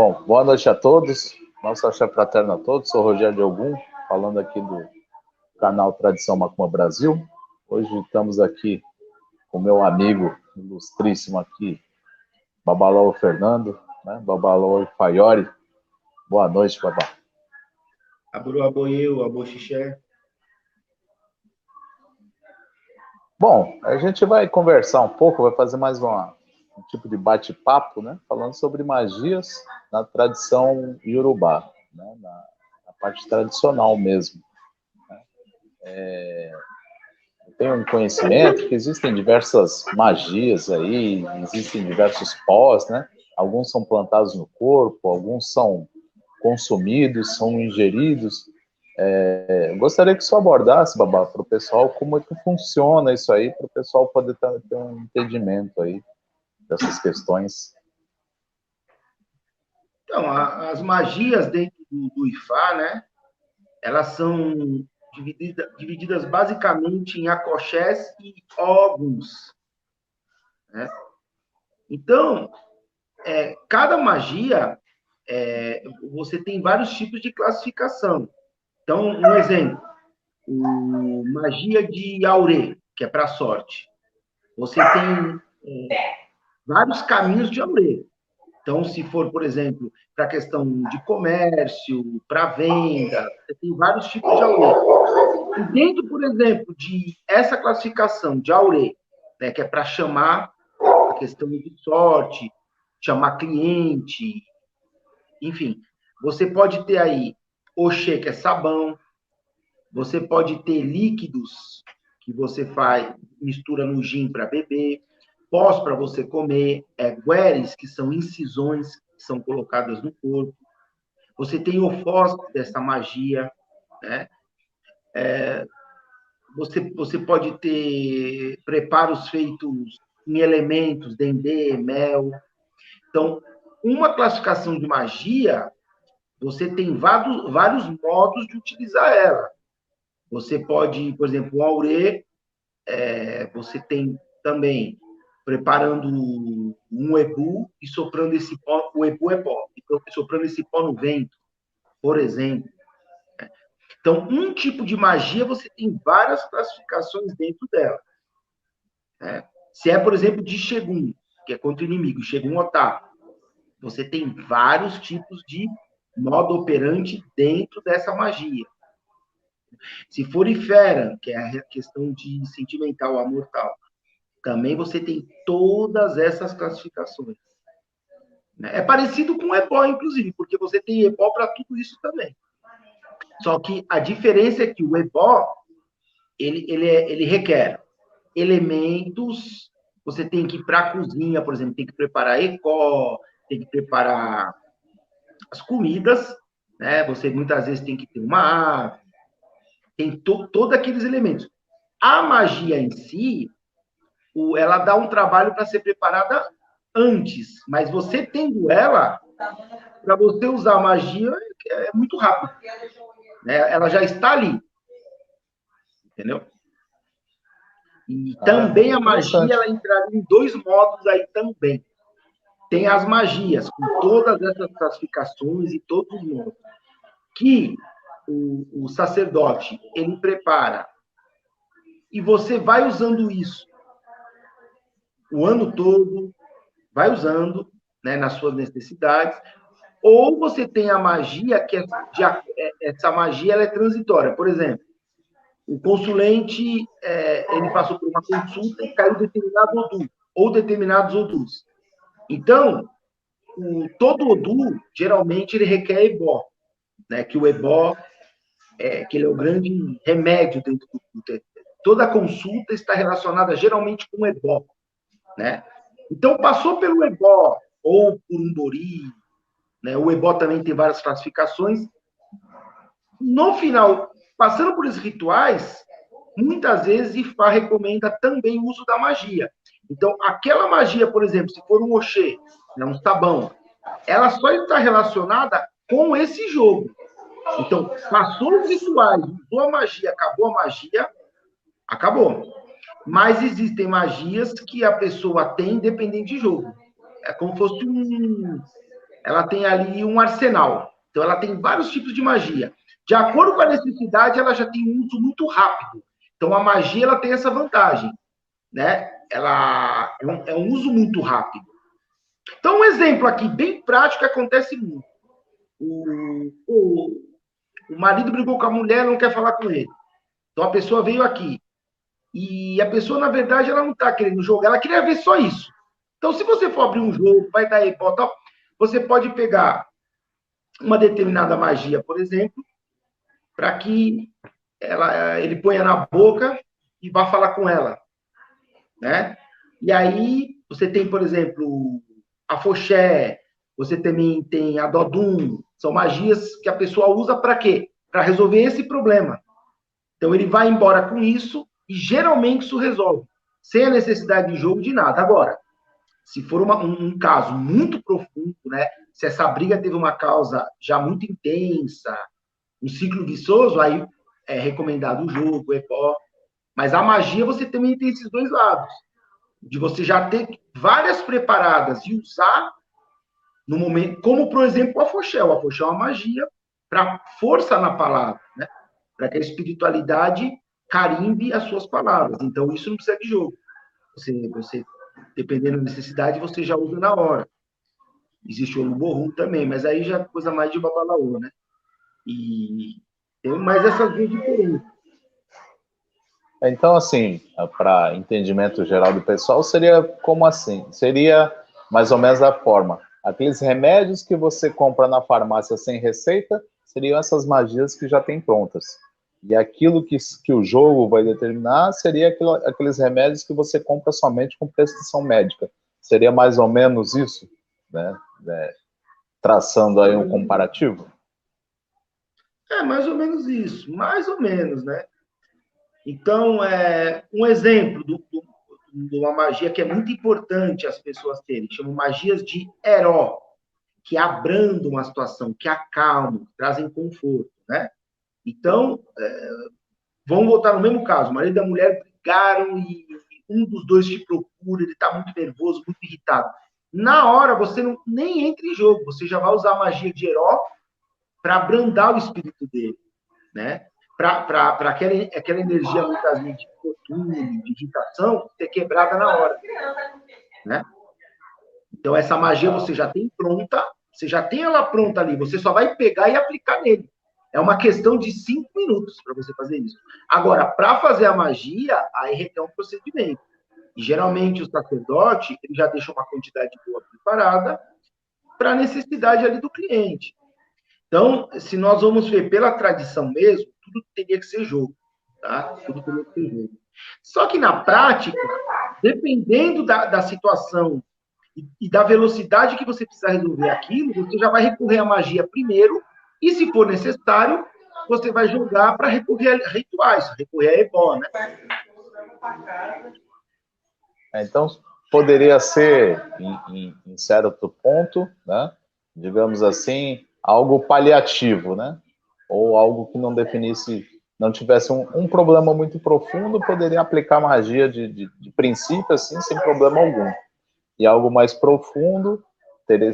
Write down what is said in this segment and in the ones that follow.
Bom, boa noite a todos. Nosso axé fraterno a todos. Sou Rogério de Ogum, falando aqui do canal Tradição Macumba Brasil. Hoje estamos aqui com meu amigo ilustríssimo aqui, Babalô Fernando, né? Babalô Faiori. Boa noite, Babá. Aburu aboieu, aboxixé. Bom, a gente vai conversar um pouco, vai fazer mais um tipo de bate-papo, né? Falando sobre magias na tradição iorubá, né? Na parte tradicional mesmo. Eu tenho um conhecimento que existem diversas magias aí, existem diversos pós, né? Alguns são plantados no corpo, alguns são consumidos, são ingeridos. Eu gostaria que você abordasse, Babá, para o pessoal, como é que funciona isso aí, para o pessoal poder ter um entendimento aí dessas questões. Então, as magias dentro do Ifá, né? Elas são divididas basicamente em akoshés e oguns, né? Então, cada magia, você tem vários tipos de classificação. Então, um exemplo, magia de Aurê, que é para sorte. Você tem vários caminhos de Aurê. Então, se for, por exemplo, para a questão de comércio, para venda, você tem vários tipos de Aurê. E dentro, por exemplo, de essa classificação de Aurê, né, que é para chamar a questão de sorte, chamar cliente, enfim, você pode ter aí Oxê, que é sabão, você pode ter líquidos que você faz, mistura no gin para beber, pós para você comer, gueres, que são incisões que são colocadas no corpo. Você tem o fósforo dessa magia, né? Você pode ter preparos feitos em elementos, dendê, mel. Então, uma classificação de magia, você tem vários modos de utilizar ela. Você pode, por exemplo, o aurê, você tem também preparando um ebu e soprando esse pó, o ebu é pó, e soprando esse pó no vento, por exemplo. Então, um tipo de magia, você tem várias classificações dentro dela. Né? Se é, por exemplo, de Shegun, que é contra o inimigo, Shegun Otaku, você tem vários tipos de modo operante dentro dessa magia. Se for Ifera, que é a questão de sentimental, amor tal, também você tem todas essas classificações. É parecido com o ebó, inclusive, porque você tem ebó para tudo isso também. Só que a diferença é que o ebó, ele requer elementos, você tem que ir para a cozinha, por exemplo, tem que preparar ecó, tem que preparar as comidas, né? Você muitas vezes tem que ter uma ave, tem todos aqueles elementos. A magia em si, ela dá um trabalho para ser preparada antes, mas você tendo ela, para você usar a magia, é muito rápido. Né? Ela já está ali. Entendeu? E também a magia, ela entraria em dois modos aí também. Tem as magias, com todas essas classificações e todos os modos, que o sacerdote, ele prepara, e você vai usando isso o ano todo, vai usando, né, nas suas necessidades, ou você tem a magia, que essa magia ela é transitória. Por exemplo, o consulente, ele passou por uma consulta e caiu determinado Odu, ou determinados Odus. Então, todo Odu, geralmente, ele requer ebó, né? Que o ebó, que ele é o grande remédio dentro do culto. Toda consulta está relacionada, geralmente, com o ebó, né? Então, passou pelo ebó, ou por um bori, né? O ebó também tem várias classificações. No final, passando por esses rituais, muitas vezes Ifá recomenda também o uso da magia. Então, aquela magia, por exemplo, se for um Oxê, né, um sabão, ela só está relacionada com esse jogo. Então, passou os rituais, usou a magia, acabou. Mas existem magias que a pessoa tem independente de jogo. É como se fosse ela tem ali um arsenal. Então, ela tem vários tipos de magia. De acordo com a necessidade, ela já tem um uso muito rápido. Então, a magia ela tem essa vantagem, né? Ela é um uso muito rápido. Então, um exemplo aqui bem prático que acontece muito. O marido brigou com a mulher, não quer falar com ele. Então, a pessoa veio aqui. E a pessoa, na verdade, ela não está querendo jogar, ela queria ver só isso. Então, se você for abrir um jogo, vai dar hipótese, você pode pegar uma determinada magia, por exemplo, para que ele ponha na boca e vá falar com ela, né? E aí você tem, por exemplo, a Foché, você também tem a Dodum, são magias que a pessoa usa para quê? Para resolver esse problema. Então ele vai embora com isso e geralmente isso resolve, sem a necessidade de jogo de nada. Agora, se for um caso muito profundo, né? Se essa briga teve uma causa já muito intensa, um ciclo viçoso, aí é recomendado o jogo, o EPO. Mas a magia você também tem esses dois lados. De você já ter várias preparadas e usar no momento, como, por exemplo, o Afoxé. O Afoxé é uma magia para força na palavra, né? Para que a espiritualidade carimbe as suas palavras. Então, isso não precisa de jogo. Você dependendo da necessidade, você já usa na hora. Existe o Oluborrum também, mas aí já é coisa mais de babalaô, né? E tem mais essas duas diferenças. Então, assim, para entendimento geral do pessoal, seria como assim? Seria mais ou menos da forma. Aqueles remédios que você compra na farmácia sem receita, seriam essas magias que já tem prontas. E aquilo que o jogo vai determinar seria aqueles remédios que você compra somente com prescrição médica. Seria mais ou menos isso, né? Traçando aí um comparativo? É mais ou menos isso, mais ou menos, né? Então, um exemplo de uma magia que é muito importante as pessoas terem, chamam magias de heró, que abrandam uma situação, que acalmam, que trazem conforto, né? Então, vamos voltar no mesmo caso, o marido e a mulher brigaram e um dos dois te procura, ele está muito nervoso, muito irritado. Na hora, você nem entra em jogo, você já vai usar a magia de heró para abrandar o espírito dele, né? Para aquela energia, muitas vezes, de infortúnio, de irritação, ser quebrada na hora, né? Então, essa magia você já tem pronta, você já tem ela pronta ali, você só vai pegar e aplicar nele. É uma questão de 5 minutos para você fazer isso. Agora, para fazer a magia, aí requer um procedimento. E, geralmente, o sacerdote ele já deixa uma quantidade boa preparada para a necessidade ali do cliente. Então, se nós vamos ver pela tradição mesmo, tudo teria que ser jogo, tá? Tudo teria que ser jogo. Só que na prática, dependendo da situação e da velocidade que você precisa resolver aquilo, você já vai recorrer à magia primeiro, e se for necessário, você vai jogar para recorrer a rituais, recorrer a ebó, né? Então, poderia ser, em certo ponto, né, digamos assim, algo paliativo, né? Ou algo que não definisse, não tivesse um problema muito profundo, poderia aplicar magia de princípio, assim, sem problema algum. E algo mais profundo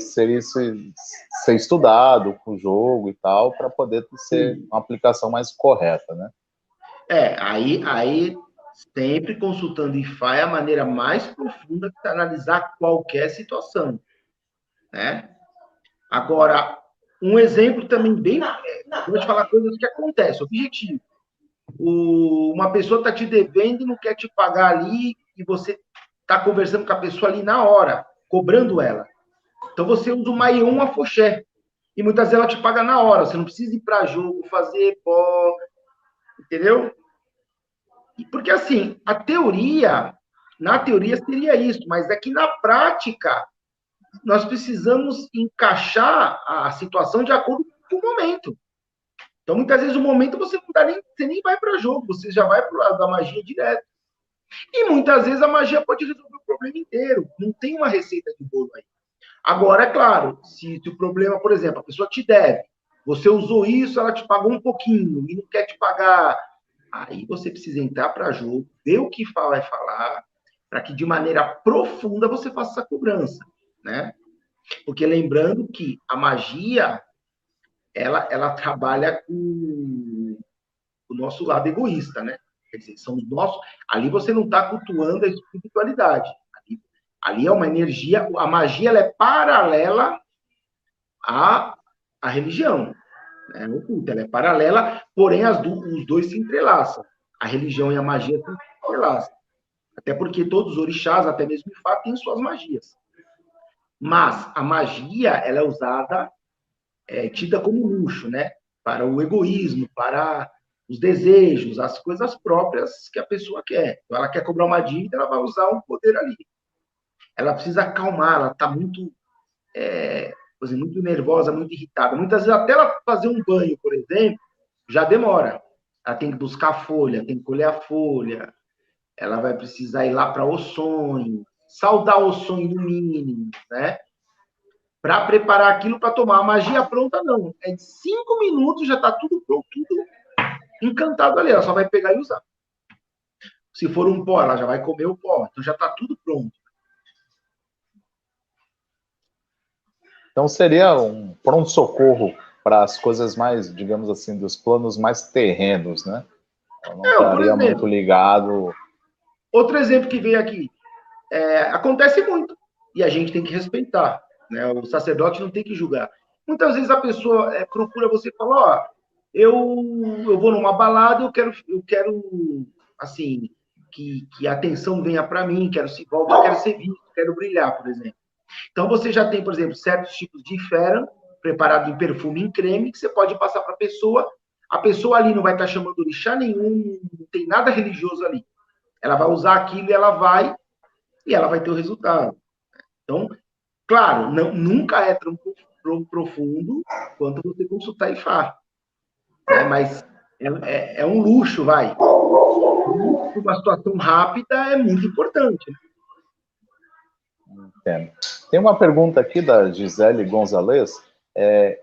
seria ser estudado com o jogo e tal, para poder ser uma aplicação mais correta, né? Aí sempre consultando IFA é a maneira mais profunda de analisar qualquer situação, né? Agora, um exemplo também bem... Vou te falar coisas que acontecem, objetivo. Uma pessoa está te devendo e não quer te pagar ali, e você está conversando com a pessoa ali na hora, cobrando ela. Então, você usa o Maion Afoxé. E muitas vezes ela te paga na hora. Você não precisa ir para jogo, fazer pó, entendeu? Porque, assim, na teoria seria isso, mas é que na prática, nós precisamos encaixar a situação de acordo com o momento. Então, muitas vezes, o momento você não dá você nem vai para jogo, você já vai para o lado da magia direto. E muitas vezes a magia pode resolver o problema inteiro. Não tem uma receita de bolo aí. Agora, é claro, se o problema, por exemplo, a pessoa te deve, você usou isso, ela te pagou um pouquinho e não quer te pagar, aí você precisa entrar para jogo, ver o que vai falar, para que de maneira profunda você faça essa cobrança, né? Porque lembrando que a magia, ela trabalha com o nosso lado egoísta, né? Quer dizer, são os nossos. Ali você não está cultuando a espiritualidade. Ali é uma energia. A magia ela é paralela à religião. Né? O culto, ela é paralela, porém os dois se entrelaçam. A religião e a magia se entrelaçam. Até porque todos os orixás, até mesmo Ifá, têm suas magias. Mas a magia ela é usada, tida como luxo, né? Para o egoísmo, para os desejos, as coisas próprias que a pessoa quer. Então, ela quer cobrar uma dívida, ela vai usar um poder ali. Ela precisa acalmar, ela está muito, muito nervosa, muito irritada. Muitas vezes, até ela fazer um banho, por exemplo, já demora. Ela tem que buscar folha, tem que colher a folha, ela vai precisar ir lá para o sonho, saudar o sonho no mínimo, né? Para preparar aquilo para tomar. A magia pronta, não. É de 5 minutos, já está tudo pronto, tudo encantado ali. Ela só vai pegar e usar. Se for um pó, ela já vai comer o pó. Então já está tudo pronto. Então seria um pronto-socorro para as coisas mais, digamos assim, dos planos mais terrenos, né? Eu não estaria muito ligado. Outro exemplo que veio aqui. Acontece muito. E a gente tem que respeitar. Né? O sacerdote não tem que julgar. Muitas vezes a pessoa procura você e fala, ó, eu vou numa balada, eu quero assim, que a atenção venha para mim, quero se volte, eu quero ser visto, quero brilhar, por exemplo. Então você já tem, por exemplo, certos tipos de fera preparado em perfume, em creme, que você pode passar para a pessoa ali não vai estar chamando orixá nenhum, não tem nada religioso ali. Ela vai usar aquilo e ela vai ter o resultado. Então, claro, nunca é tão profundo quanto você consultar Ifá. Né? Mas é um luxo, vai. Uma situação rápida é muito importante. Entendo. Tem uma pergunta aqui da Gisele Gonzalez.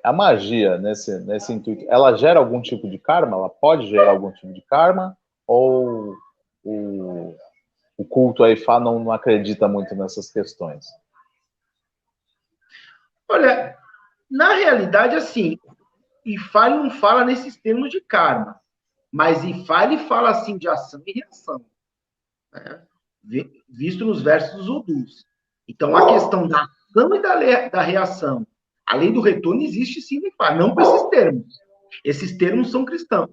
A magia, nesse intuito, ela gera algum tipo de karma? Ela pode gerar algum tipo de karma? Ou o culto a Ifá não acredita muito nessas questões? Olha, na realidade, assim, Ifá não fala nesses termos de karma, mas Ifá ele fala assim de ação e reação, né? Visto nos versos dos Odus. Então, a questão da ação e da reação, a lei do retorno existe sim no Ifá, não com esses termos. Esses termos são cristãos,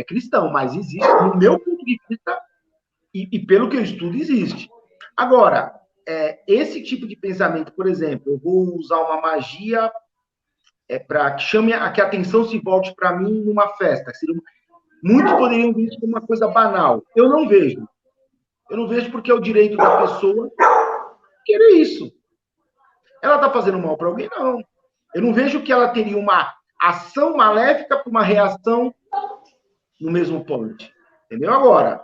cristão, mas existe, no meu ponto de vista, e pelo que eu estudo, existe. Agora, esse tipo de pensamento, por exemplo, eu vou usar uma magia para que a atenção se volte para mim numa festa. Muitos poderiam ver isso como uma coisa banal. Eu não vejo. Eu não vejo porque é o direito da pessoa querer isso. Ela está fazendo mal para alguém? Não. Eu não vejo que ela teria uma ação maléfica para uma reação no mesmo ponto. Entendeu? Agora,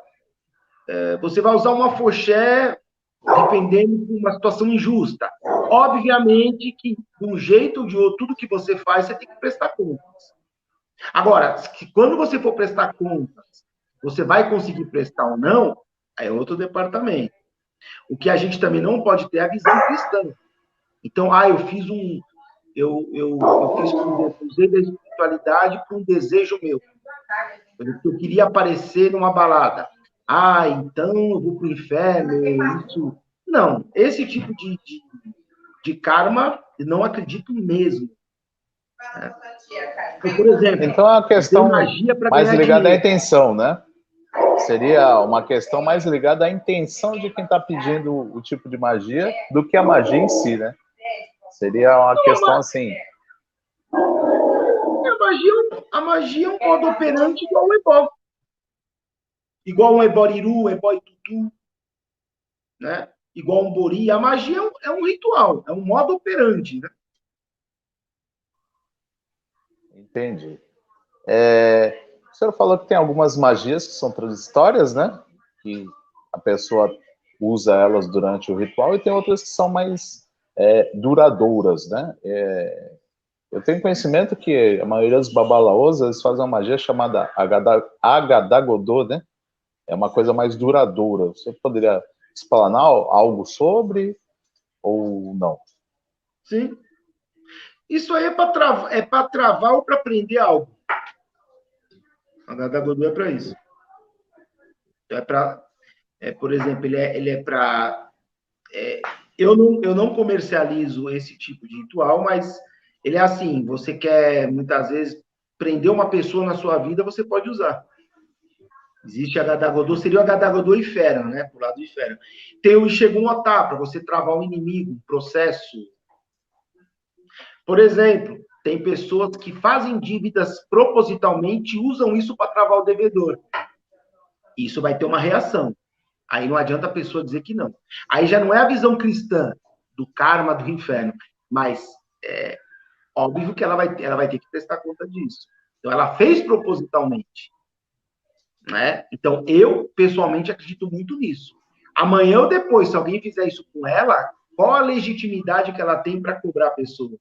você vai usar uma afoxé dependendo de uma situação injusta. Obviamente que, de um jeito ou de outro, tudo que você faz, você tem que prestar contas. Agora, quando você for prestar contas, você vai conseguir prestar ou não, aí é outro departamento. O que a gente também não pode ter é a visão cristã. Então, eu fiz usei da espiritualidade para um desejo meu. Eu queria aparecer numa balada. Então eu vou para o inferno, isso. Não, esse tipo de karma, eu não acredito mesmo. Então, por exemplo, então é uma questão mais ligada à dinheiro. intenção, né? Seria uma questão mais ligada à intenção de quem está pedindo o tipo de magia do que a magia em si, né? Seria uma questão assim. A magia é um modo operante igual o ebó. Igual um eboriru, eboitutu, né? Igual um bori. A magia é um ritual, é um modo operante, né? Entendi. O senhor falou que tem algumas magias que são transitórias, né? Que a pessoa usa elas durante o ritual, e tem outras que são mais duradouras, né? Eu tenho conhecimento que a maioria dos babalaôs, eles fazem uma magia chamada Agadagodô, né? É uma coisa mais duradoura. Você poderia explanar algo sobre ou não? Sim. Isso aí é para travar ou para aprender algo. A Gada Godot é para isso. Então, por exemplo, ele é para... eu não comercializo esse tipo de ritual, mas ele é assim, você quer, muitas vezes, prender uma pessoa na sua vida, você pode usar. Existe a Gada Godot, seria o Gada Godot e Fera, né? Pro lado de Fera. Tem o Ishegun Otá, para você travar um inimigo, um processo. Por exemplo, tem pessoas que fazem dívidas propositalmente e usam isso para travar o devedor. Isso vai ter uma reação. Aí não adianta a pessoa dizer que não. Aí já não é a visão cristã do karma, do inferno, mas é óbvio que ela vai ter que prestar conta disso. Então, ela fez propositalmente. Né? Então, eu, pessoalmente, acredito muito nisso. Amanhã ou depois, se alguém fizer isso com ela, qual a legitimidade que ela tem para cobrar a pessoa?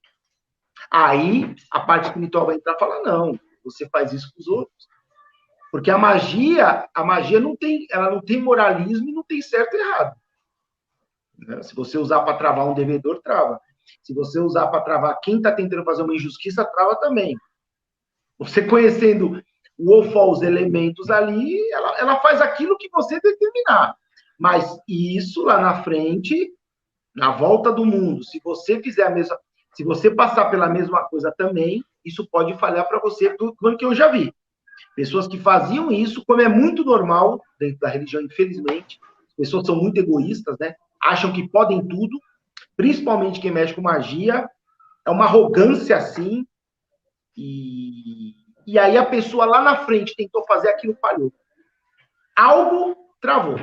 Aí, a parte espiritual vai entrar e falar, não, você faz isso com os outros. Porque a magia ela não tem moralismo e não tem certo e errado. Se você usar para travar um devedor, trava. Se você usar para travar quem está tentando fazer uma injustiça, trava também. Você conhecendo o OFO, os elementos ali, ela faz aquilo que você determinar. Mas isso lá na frente, na volta do mundo, se você fizer a mesma, se você passar pela mesma coisa também, isso pode falhar para você, tudo que eu já vi. Pessoas que faziam isso, como é muito normal dentro da religião, infelizmente, as pessoas são muito egoístas, né? Acham que podem tudo, principalmente quem mexe com magia, é uma arrogância assim, e aí a pessoa lá na frente tentou fazer aquilo, falhou. Algo travou.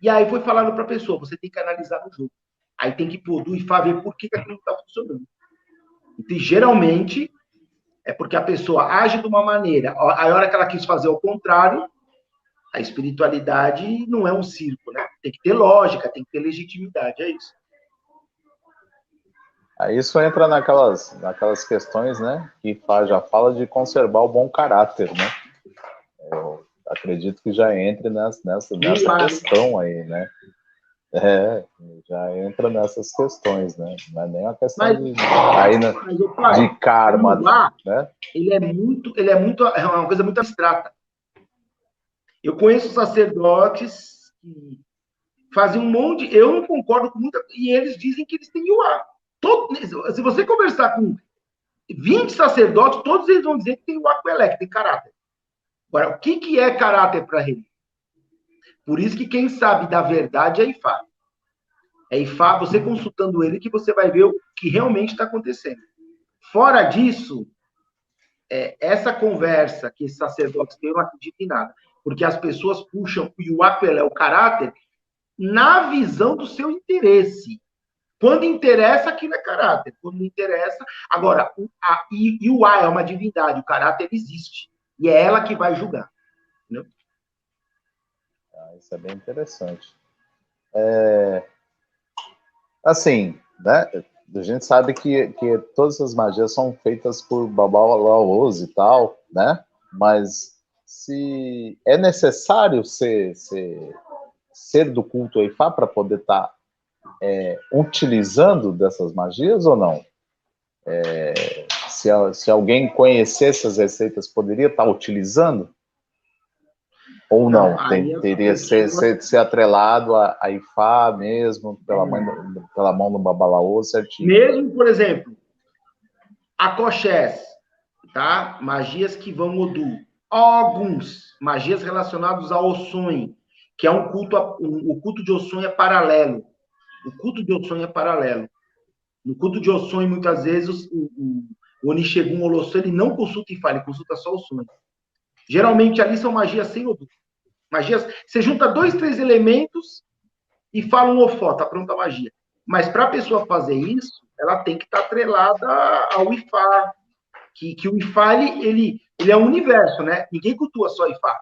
E aí foi falando para a pessoa, você tem que analisar no jogo. Aí tem que pôr do IFA ver por que aquilo não está funcionando. Então, geralmente, é porque a pessoa age de uma maneira. A hora que ela quis fazer o contrário, a espiritualidade não é um circo, né? Tem que ter lógica, tem que ter legitimidade, é isso. Aí isso entra naquelas questões, né, que já fala de conservar o bom caráter, né? Eu acredito que já entre nessa questão aí, né? Já entra nessas questões, né? Não é nem uma questão de karma, né? Ele é uma coisa muito abstrata. Eu conheço sacerdotes que fazem um monte, eu não concordo com muita, e eles dizem que eles têm Yuá. Se você conversar com 20 sacerdotes, todos eles vão dizer que tem Yuá que tem caráter. Agora, o que é caráter para ele? Por isso que quem sabe da verdade é Ifá. É Ifá, você consultando ele, que você vai ver o que realmente está acontecendo. Fora disso, essa conversa que esses sacerdotes têm, eu não acredito em nada. Porque as pessoas puxam o Yuapelé, o caráter, na visão do seu interesse. Quando interessa, aquilo é caráter. Quando não interessa... Agora, Yuá é uma divindade, o caráter existe. E é ela que vai julgar. Entendeu? Isso é bem interessante. Assim, né? A gente sabe que todas as magias são feitas por babalaos e tal, né? Mas se é necessário ser do culto Ifá para poder estar utilizando dessas magias ou não? Se alguém conhecesse essas receitas, poderia estar utilizando? Ou não? Teria ser atrelado a Ifá mesmo, pela mão do babalaô certinho. Mesmo, por exemplo, akoshés, tá? Magias que vão Odu. Alguns magias relacionadas a Ossum, que é um culto, o culto de Ossum é paralelo. O culto de Ossum é paralelo. No culto de Ossum, muitas vezes, o Onishegun Olossum, ele não consulta Ifá, ele consulta só Ossum. Geralmente, ali são magias sem Odu. Magias, você junta 2, 3 elementos e fala um ofó, tá pronta a magia. Mas para a pessoa fazer isso, ela tem que estar atrelada ao Ifá, que o Ifá, ele é um universo, né? Ninguém cultua só Ifá.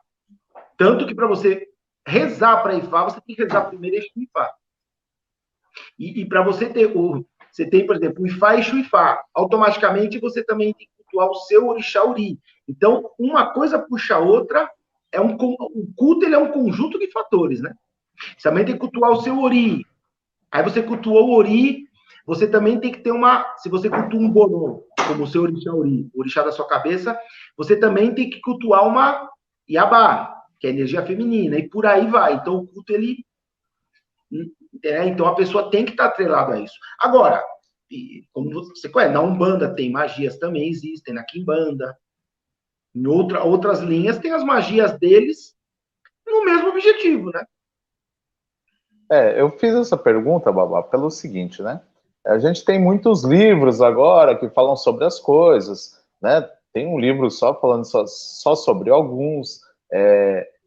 Tanto que para você rezar para Ifá, você tem que rezar primeiro Exu Ifá. E para você ter você tem, por exemplo, o Ifá e Exu Ifá. Automaticamente você também tem que cultuar o seu Orixá Uri. Então, uma coisa puxa a outra. O culto, ele é um conjunto de fatores, né? Você também tem que cultuar o seu Ori. Aí você cultuou o Ori, Você também tem que ter uma... Se você cultua um Borô, como o seu orixá Ori, o orixá da sua cabeça, você também tem que cultuar uma Iabá, que é a energia feminina, e por aí vai. Então, o culto, ele... então, a pessoa tem que estar atrelada a isso. Agora, como você conhece, na Umbanda tem magias também, existem, na Quimbanda, em outras linhas, tem as magias deles no mesmo objetivo, né? Eu fiz essa pergunta, Babá, pelo seguinte, né? A gente tem muitos livros agora que falam sobre as coisas, né? Tem um livro só falando só sobre alguns,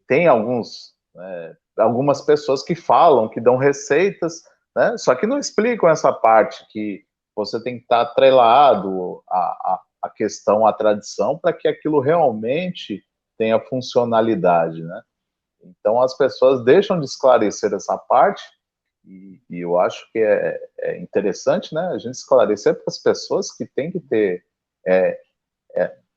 tem algumas pessoas que falam, que dão receitas, né? Só que não explicam essa parte que você tem que estar atrelado à questão, à tradição, para que aquilo realmente tenha funcionalidade, né? Então, as pessoas deixam de esclarecer essa parte, e eu acho que é interessante, né, a gente esclarecer para as pessoas que tem que ter,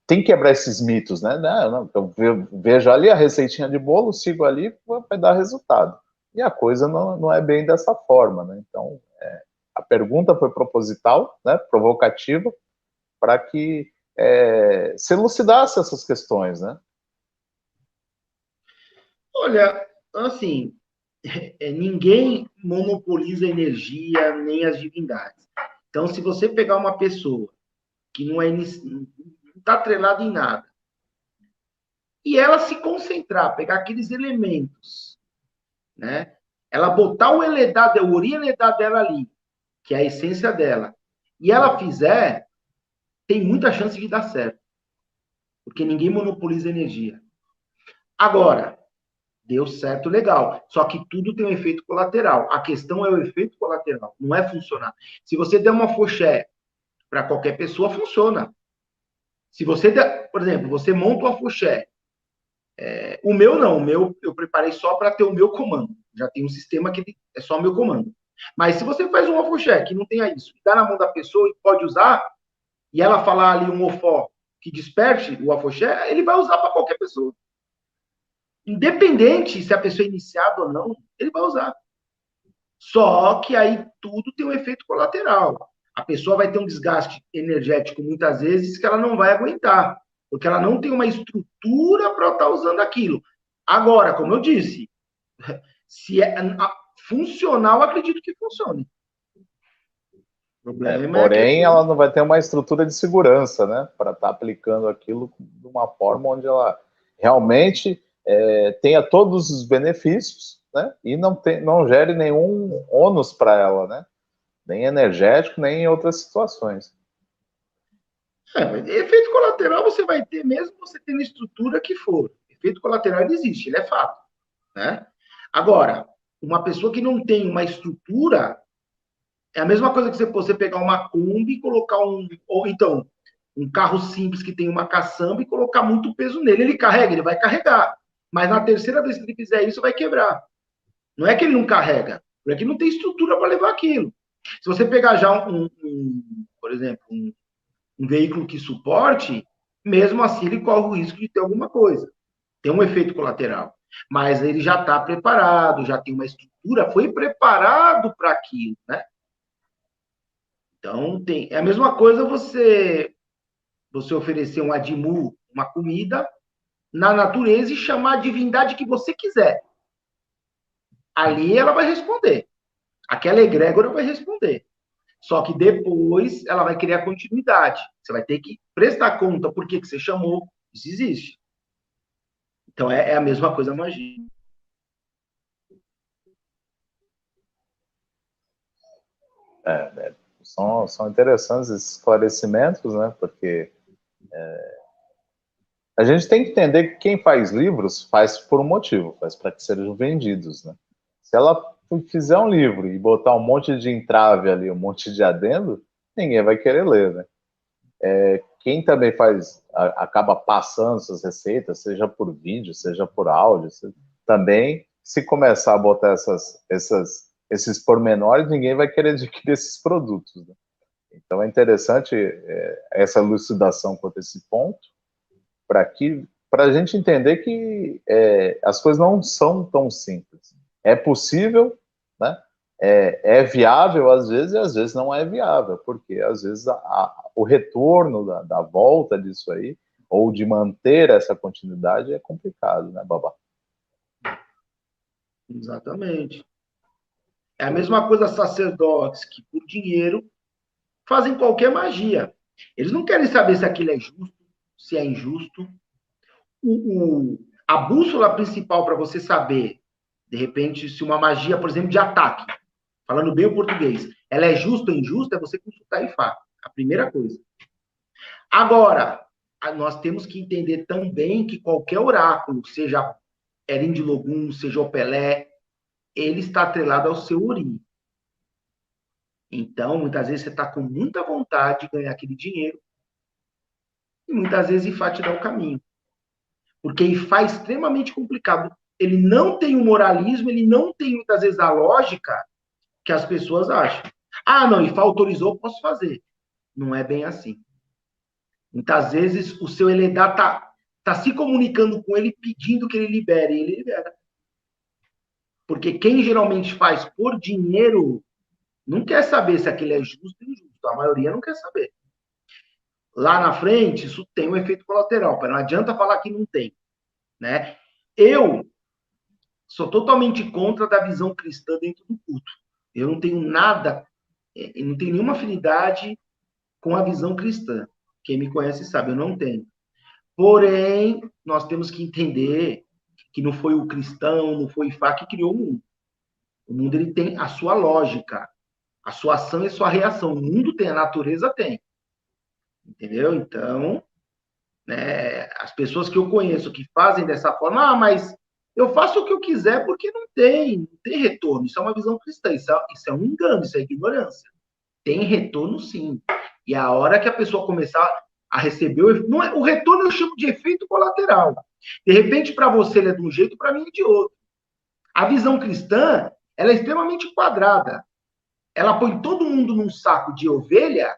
tem que quebrar esses mitos, né? Não, eu vejo ali a receitinha de bolo, sigo ali, vai dar resultado. E a coisa não é bem dessa forma, né? Então, a pergunta foi proposital, né, provocativa, para que se elucidasse essas questões, né? Olha, assim, ninguém monopoliza a energia nem as divindades. Então, se você pegar uma pessoa que não está atrelada em nada, e ela se concentrar, pegar aqueles elementos, né? Ela botar o Eledá, o Uri Eledá dela ali, que é a essência dela, e ela fizer, tem muita chance de dar certo. Porque ninguém monopoliza a energia. Agora, deu certo, legal. Só que tudo tem um efeito colateral. A questão é o efeito colateral, não é funcionar. Se você der uma foché para qualquer pessoa, funciona. Se você der, por exemplo, você monta uma foché, o meu não, o meu eu preparei só para ter o meu comando. Já tem um sistema que é só o meu comando. Mas se você faz uma foché que não tenha isso, dá na mão da pessoa e pode usar, e ela falar ali um ofó que desperte o afoxé, ele vai usar para qualquer pessoa. Independente se a pessoa é iniciada ou não, ele vai usar. Só que aí tudo tem um efeito colateral. A pessoa vai ter um desgaste energético muitas vezes que ela não vai aguentar, porque ela não tem uma estrutura para estar usando aquilo. Agora, como eu disse, se é funcional, acredito que funcione. O problema é que Porém, ela não vai ter uma estrutura de segurança, né, para estar aplicando aquilo de uma forma onde ela realmente tenha todos os benefícios, né, e não gere nenhum ônus para ela, né, nem energético, nem em outras situações. Efeito colateral você vai ter mesmo você tendo estrutura que for. Efeito colateral ele existe, ele é fato. Né? Agora, uma pessoa que não tem uma estrutura, é a mesma coisa que você pegar uma Kombi e colocar ou então, um carro simples que tem uma caçamba e colocar muito peso nele. Ele carrega, ele vai carregar. Mas na terceira vez que ele fizer isso, vai quebrar. Não é que ele não carrega, é que não tem estrutura para levar aquilo. Se você pegar já por exemplo, um veículo que suporte, mesmo assim ele corre o risco de ter alguma coisa. Tem um efeito colateral. Mas ele já está preparado, já tem uma estrutura, foi preparado para aquilo, né? Então, é a mesma coisa você oferecer um adimu, uma comida, na natureza e chamar a divindade que você quiser. Ali ela vai responder. Aquela egrégora vai responder. Só que depois ela vai criar continuidade. Você vai ter que prestar conta por que você chamou. Isso existe. Então é a mesma coisa a magia. São interessantes esses esclarecimentos, né, porque a gente tem que entender que quem faz livros faz por um motivo, faz para que sejam vendidos, né? Se ela fizer um livro e botar um monte de entrave ali, um monte de adendo, ninguém vai querer ler, né? Quem também acaba passando essas receitas, seja por vídeo, seja por áudio, também, se começar a botar esses pormenores, ninguém vai querer adquirir esses produtos, né? Então é interessante essa elucidação quanto a esse ponto, para a gente entender que as coisas não são tão simples. É possível, né? é viável às vezes e às vezes não é viável, porque às vezes o retorno da volta disso aí, ou de manter essa continuidade, é complicado, né, Babá? Exatamente. É a mesma coisa sacerdotes que, por dinheiro, fazem qualquer magia. Eles não querem saber se aquilo é justo, se é injusto. A bússola principal para você saber, de repente, se uma magia, por exemplo, de ataque, falando bem o português, ela é justa ou injusta, é você consultar Ifá. A primeira coisa. Agora, nós temos que entender também que qualquer oráculo, seja Erim de Logum, seja o Pelé, ele está atrelado ao seu Ori. Então, muitas vezes você está com muita vontade de ganhar aquele dinheiro e muitas vezes Ifá te dá o caminho. Porque Ifá é extremamente complicado. Ele não tem o moralismo, ele não tem muitas vezes a lógica que as pessoas acham. Ah, não, Ifá autorizou, posso fazer. Não é bem assim. Muitas vezes o seu Eledá tá se comunicando com ele, pedindo que ele libere, e ele libera. Porque quem geralmente faz por dinheiro não quer saber se aquele é justo ou injusto. A maioria não quer saber. Lá na frente, isso tem um efeito colateral. Não adianta falar que não tem. Né? Eu sou totalmente contra da visão cristã dentro do culto. Eu não tenho nada, não tenho nenhuma afinidade com a visão cristã. Quem me conhece sabe, eu não tenho. Porém, nós temos que entender que não foi o cristão, não foi o Ifá que criou o mundo. O mundo ele tem a sua lógica, a sua ação e a sua reação. O mundo tem, a natureza tem. Entendeu? Então, né, as pessoas que eu conheço que fazem dessa forma, mas eu faço o que eu quiser porque não tem retorno. Isso é uma visão cristã, isso é um engano, isso é ignorância. Tem retorno, sim. E a hora que a pessoa começar a receber o retorno, eu chamo de efeito colateral. De repente, para você ele é de um jeito, para mim é de outro. A visão cristã, ela é extremamente quadrada. Ela põe todo mundo num saco de ovelha,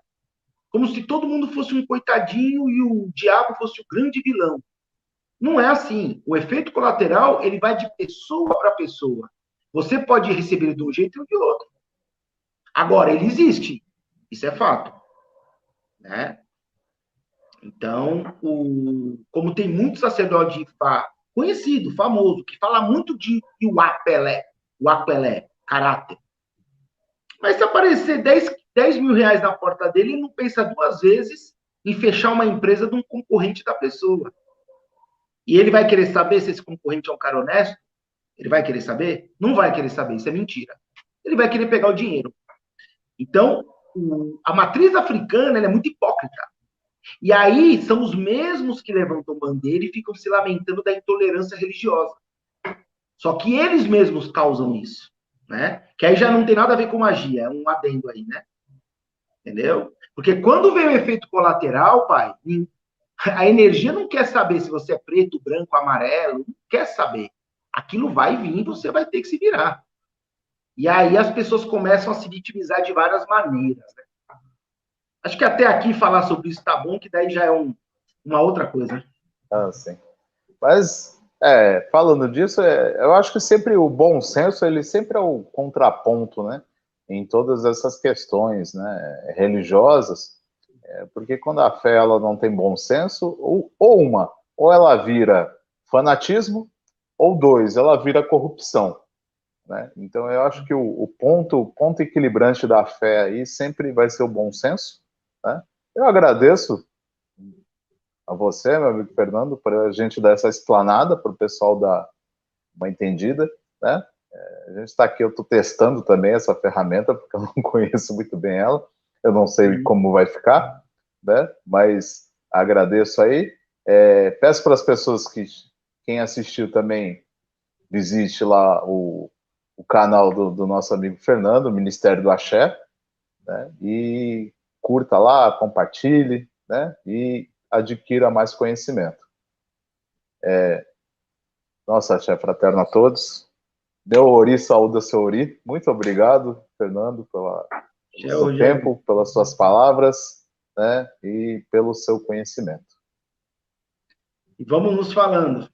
como se todo mundo fosse um coitadinho e o diabo fosse o grande vilão. Não é assim. O efeito colateral, ele vai de pessoa para pessoa. Você pode receber de um jeito ou de outro. Agora, ele existe. Isso é fato. Né? Então, como tem muito sacerdote de Ifá conhecido, famoso, que fala muito de o Apelé, caráter. Mas se aparecer 10 mil reais na porta dele, ele não pensa duas vezes em fechar uma empresa de um concorrente da pessoa. E ele vai querer saber se esse concorrente é um cara honesto? Ele vai querer saber? Não vai querer saber, isso é mentira. Ele vai querer pegar o dinheiro. Então, a matriz africana é muito hipócrita. E aí são os mesmos que levantam bandeira e ficam se lamentando da intolerância religiosa. Só que eles mesmos causam isso, né? Que aí já não tem nada a ver com magia, é um adendo aí, né? Entendeu? Porque quando vem o efeito colateral, pai, a energia não quer saber se você é preto, branco, amarelo, não quer saber. Aquilo vai vir e você vai ter que se virar. E aí as pessoas começam a se vitimizar de várias maneiras. Né? Acho que até aqui falar sobre isso tá bom, que daí já é uma outra coisa. Né? Ah, sim. Mas, falando disso, eu acho que sempre o bom senso, ele sempre é o contraponto, né? Em todas essas questões, né? Religiosas, porque quando a fé ela não tem bom senso, ou ela vira fanatismo, ou dois, ela vira corrupção. Né? Então, eu acho que o ponto equilibrante da fé aí sempre vai ser o bom senso. Né? Eu agradeço a você, meu amigo Fernando, por a gente dar essa explanada para o pessoal dar uma entendida. Né? A gente está aqui, eu estou testando também essa ferramenta, porque eu não conheço muito bem ela. Eu não sei como vai ficar, né? Mas agradeço aí. Peço para as pessoas quem assistiu também, visite lá o canal do nosso amigo Fernando, Ministério do Axé, né? E curta lá, compartilhe, né? E adquira mais conhecimento. Nossa axé fraterno a todos. Meu Ori saúda seu Ori. Muito obrigado, Fernando, pelo seu tempo, pelas suas palavras, né? E pelo seu conhecimento. E vamos nos falando.